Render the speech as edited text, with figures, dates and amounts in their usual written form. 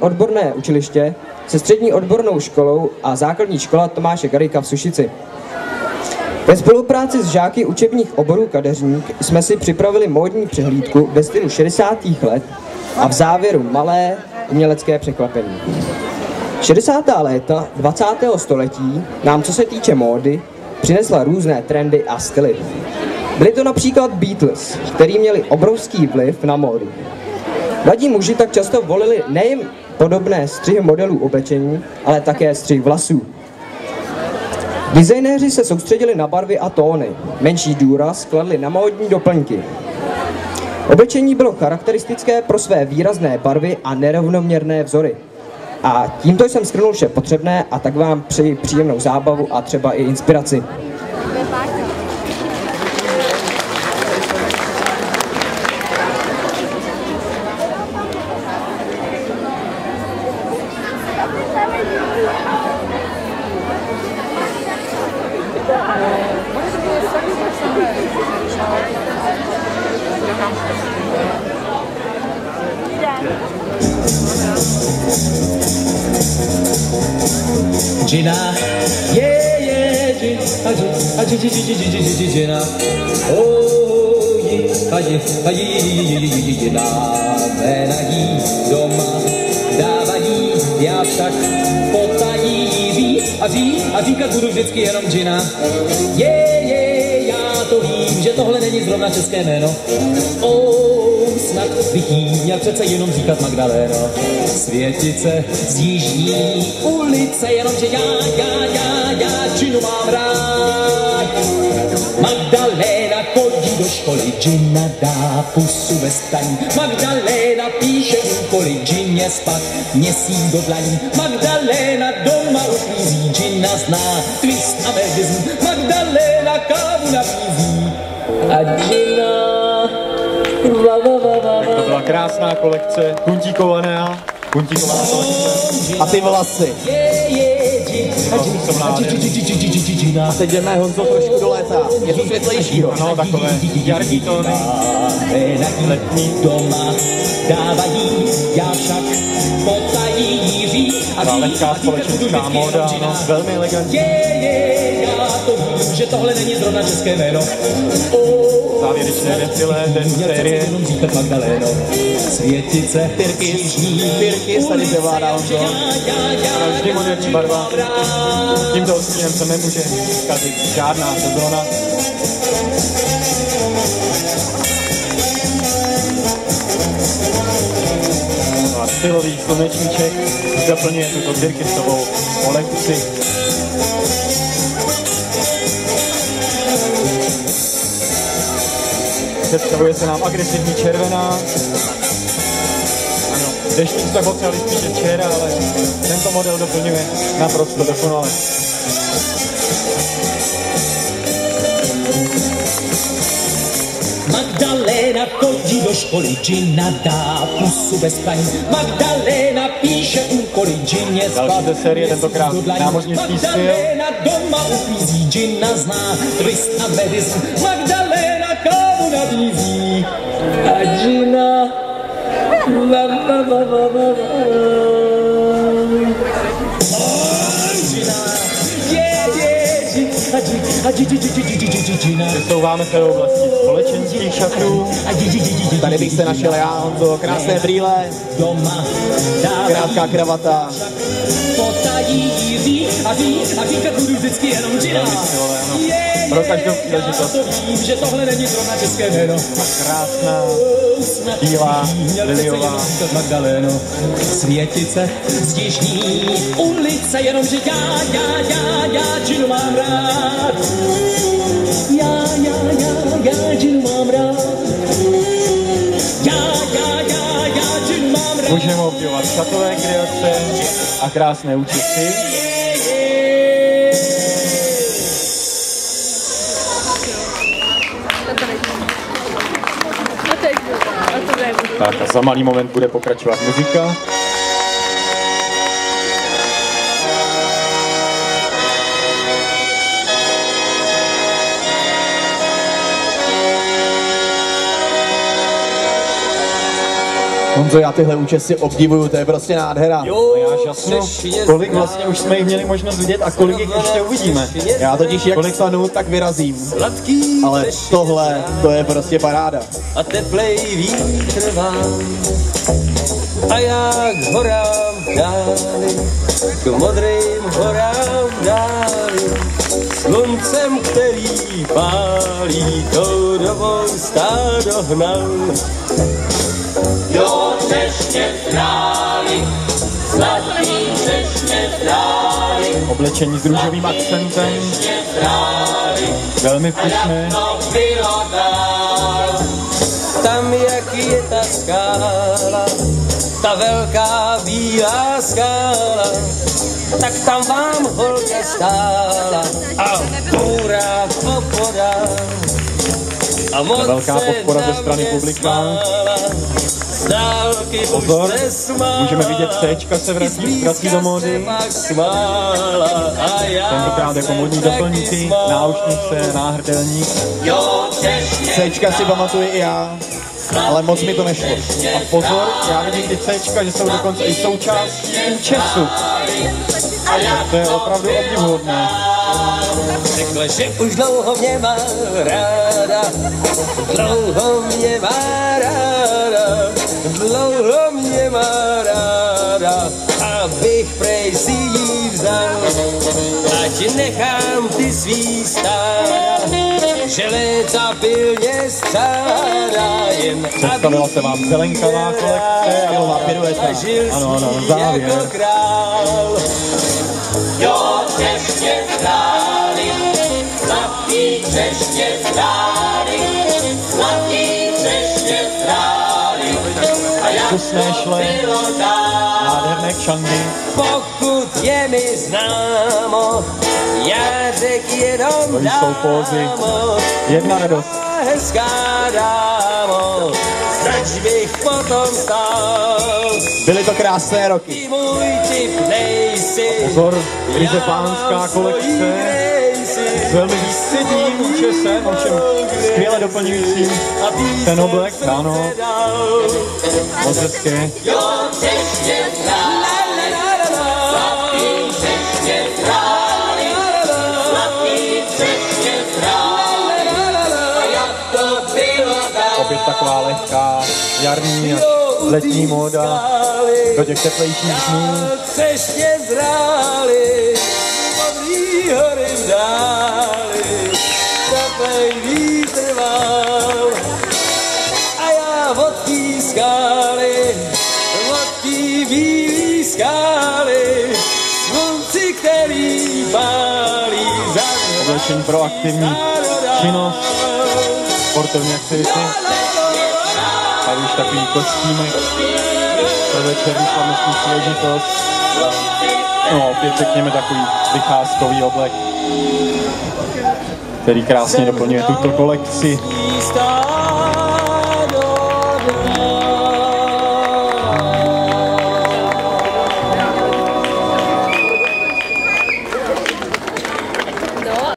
Odborné učiliště se střední odbornou školou a základní škola Tomáše Garrigua v Sušici. Ve spolupráci s žáky učebních oborů kadeřník jsme si připravili módní přehlídku ve stylu 60. let a v závěru malé umělecké překvapení. 60. léta 20. století nám, co se týče módy, přinesla různé trendy a styly. Byli to například Beatles, kteří měli obrovský vliv na módu. Mladí muži tak často volili nejen podobné střihy modelů oblečení, ale také střih vlasů. Designéři se soustředili na barvy a tóny, menší důraz kladli na módní doplňky. Oblečení bylo charakteristické pro své výrazné barvy a nerovnoměrné vzory. A tímto jsem shrnul vše potřebné a tak vám přeji příjemnou zábavu a třeba i inspiraci. Gina, yeah, Gina, oh, Gina, jména jí doma dávají, já však potají ří a říkat budu vždycky jenom Gina. Já to vím, že tohle není zrovna české jméno. Snad bych jí měl přece jenom říkat Magdaléno. Světice z jižní ulice, jenomže já Ginu mám rád. Magdaléna chodí do školy, Gina dá pusu ve staní. Magdaléna píše úkoly, Gině spat měsíc do dlaní. Magdaléna doma uklízí, Gina zná twist a medizm. Magdaléna kávu nabízí a Gina. Tak to byla krásná kolekce, kuntíkovaná kolekce. A ty vlasy. A teď jdeme, Honzo, trošku do léta. Je to světlejšího. Ano, takové jarký tóny, letní. Doma dávají, já však potají ří. Ta lehká společenská móda, ano, velmi elegantní. Já to vím, že tohle není zrovna české jméno. Závěrečné defilé, ten série. Magdaléno, světice, Pirky, tady převládá Honzo. Ano, vždy moderní barva. Tímto odstínem se nemůže zkazit žádná sezóna. A stylový slunečníček doplňuje tuto Birkisovou kolekci. Představuje se nám agresivní červená. Ano, deštník tak potřebovali spíše včera, ale tento model doplňuje naprosto dokonale. Magdaléna chodí do školy, Gina dá pusu bez paní. Magdaléna píše úkoly, Gině spát. Další ze série, tentokrát námořnický styl. Magdaléna doma uklízí, Gina zná twist a medicine. Magdaléna kávu nabízí a Gina Přesouváme se do oblasti společenských šatů. Tady bych se našel já, Honzo. Krásné brýle, krátká kravata. potají ří a říkat budu vždycky jenom Gina. Pro každou příležitost. Já to vím, že tohle není zrovna české jméno. Krásná, bílá, liliová. Magdaléno, světice z jižní ulice, jenomže já Ginu mám rád. Já Ginu mám rád. Já Ginu mám rád. Můžeme obdivovat šatové kreace a krásné účesy. Tak a za malý moment bude pokračovat muzika. Honzo, já tyhle účesy obdivuju, to je prostě nádhera. Já žasnu, kolik vlastně už jsme jich měli možnost vidět a kolik jich ještě uvidíme. Já totiž jak stanu, tak vyrazím. Ale tohle, to je prostě paráda. A teplej vítr vám a já k horám dáli, k modrým horám dáli, sluncem, který pálí, tou dobou stádo hnal. Jo, třešně králi, zlatý třešně králi, Oblečení s růžovým akcentem, velmi vkusné. Tam, jak je ta skála, ta velká bílá skála, tak tam vám holka stála a půra podpora. A moc velká podpora ze strany publika. Pozor, můžeme vidět Cčka se vrací do módy. Tentokrát jako modní doplňky, náušnice, náhrdelník. Cčka si pamatuju i já, ale moc mi to nešlo. A pozor, já vidím ty Cčka, že jsou dokonce i součástí účesu. To je opravdu obdivuhodné. Řekla, že už dlouho mě má ráda, dlouho mě má ráda, dlouho mě má ráda, abych prej si jí vzal, ať nechám ty svý stáda, že léta pilně střádá, jen Představila se vám zelenkavá kolekce, Fialová pirueta. Ano, závěr. jako král. Jo, třešně králi, zlatý třešně králi, zlatý třešně králi. Vkusné šle, nádherné kšangy. Pokud je mi známo, já řek jenom To jsou pózy. dámo, Jedna radost. hezká dámo, zač bych potom stál. Byly to krásné roky. Ty můj typ nejsi, Pozor, ryze pánská kolekce s velmi výstředním účesem, ovšem skvěle doplňujícím ten oblek, ano, moc hezké. jo, třešně králi, zlatý třešně králi, zlatý třešně králi, a jak to bylo tam, Opět taková lehká jarní a letní móda do těch teplejších dnů. třešně zráli, modrý hory v dáli, teplej vítr vál, a já od tý skály, od tý bílý skály, slunci, který pálí za Oblečení pro aktivní činnost, sportovní aktivity. Tady už takový kostýmek pro večerní slavnostní příležitost. No, opět řekněme takový vycházkový oblek, který krásně doplňuje tuto kolekci. stál.